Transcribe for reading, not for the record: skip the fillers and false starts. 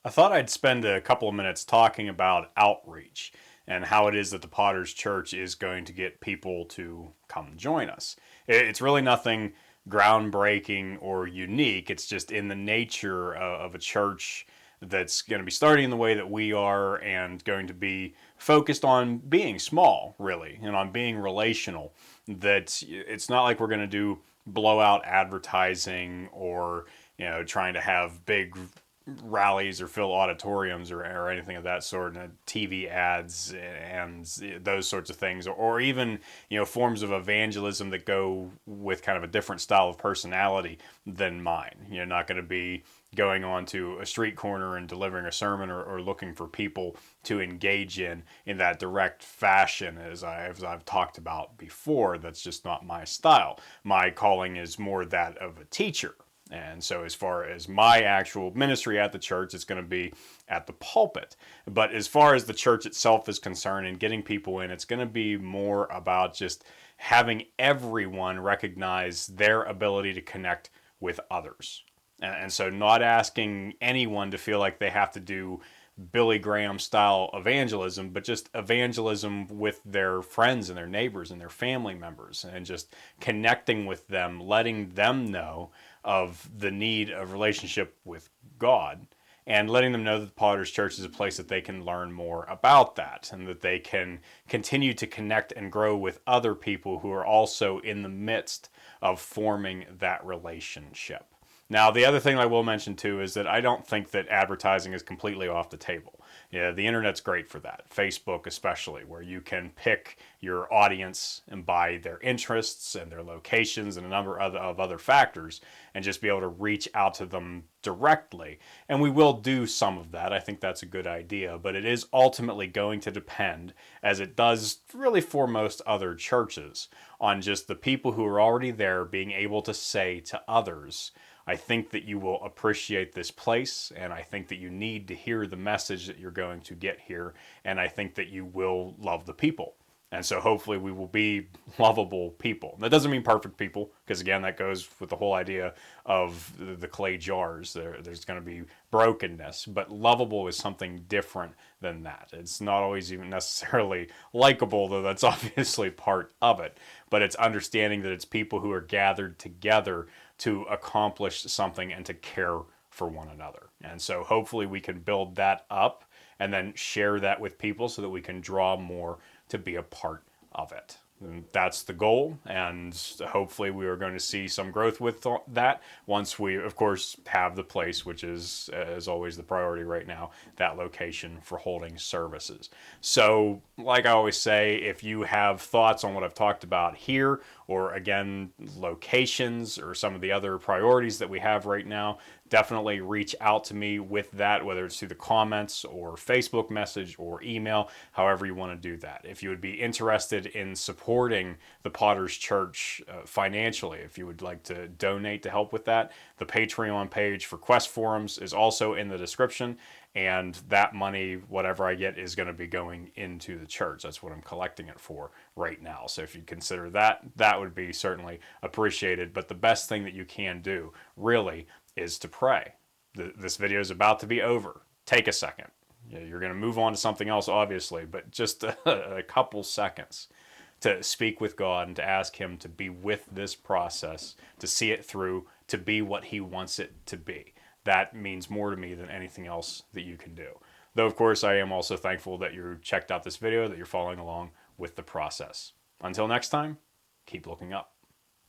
I thought I'd spend a couple of minutes talking about outreach and how it is that the Potter's Church is going to get people to come join us. It's really nothing groundbreaking or unique. It's just in the nature of a church that's going to be starting the way that we are and going to be focused on being small, really, and on being relational. That it's not like we're going to do blowout advertising or trying to have big rallies or fill auditoriums or anything of that sort, and TV ads and those sorts of things, or even forms of evangelism that go with kind of a different style of personality than mine. You're not going to be going on to a street corner and delivering a sermon or looking for people to engage in that direct fashion as I've talked about before. That's just not my style. My calling is more that of a teacher. And so, as far as my actual ministry at the church, it's going to be at the pulpit. But as far as the church itself is concerned and getting people in, it's going to be more about just having everyone recognize their ability to connect with others. And so, not asking anyone to feel like they have to do Billy Graham style evangelism, but just evangelism with their friends and their neighbors and their family members, and just connecting with them, letting them know of the need of relationship with God, and letting them know that the Potter's Church is a place that they can learn more about that, and that they can continue to connect and grow with other people who are also in the midst of forming that relationship. Now, the other thing I will mention too is that I don't think that advertising is completely off the table. Yeah, the internet's great for that. Facebook especially, where you can pick your audience and by their interests and their locations and a number of other factors, and just be able to reach out to them directly. And we will do some of that. I think that's a good idea, but it is ultimately going to depend, as it does really for most other churches, on just the people who are already there being able to say to others, I think that you will appreciate this place, and I think that you need to hear the message that you're going to get here, and I think that you will love the people. And so hopefully we will be lovable people. That doesn't mean perfect people, because again, that goes with the whole idea of the clay jars. There's going to be brokenness, but lovable is something different than that. It's not always even necessarily likable, though that's obviously part of it. But it's understanding that it's people who are gathered together to accomplish something and to care for one another. And so hopefully we can build that up and then share that with people so that we can draw more to be a part of it. And that's the goal, and hopefully we are going to see some growth with that once we, of course, have the place, which is, as always, the priority right now, that location for holding services. So, like I always say, if you have thoughts on what I've talked about here, or again, locations or some of the other priorities that we have right now, definitely reach out to me with that, whether it's through the comments or Facebook message or email, however you want to do that. If you would be interested in supporting the Potter's Church financially, if you would like to donate to help with that, the Patreon page for Quest Forums is also in the description, and that money, whatever I get, is going to be going into the church. That's what I'm collecting it for right now. So if you consider that, that would be certainly appreciated. But the best thing that you can do, really, is to pray. This video is about to be over. Take a second. You're going to move on to something else, obviously, but just a couple seconds to speak with God and to ask Him to be with this process, to see it through, to be what He wants it to be. That means more to me than anything else that you can do. Though, of course, I am also thankful that you checked out this video, that you're following along with the process. Until next time, keep looking up.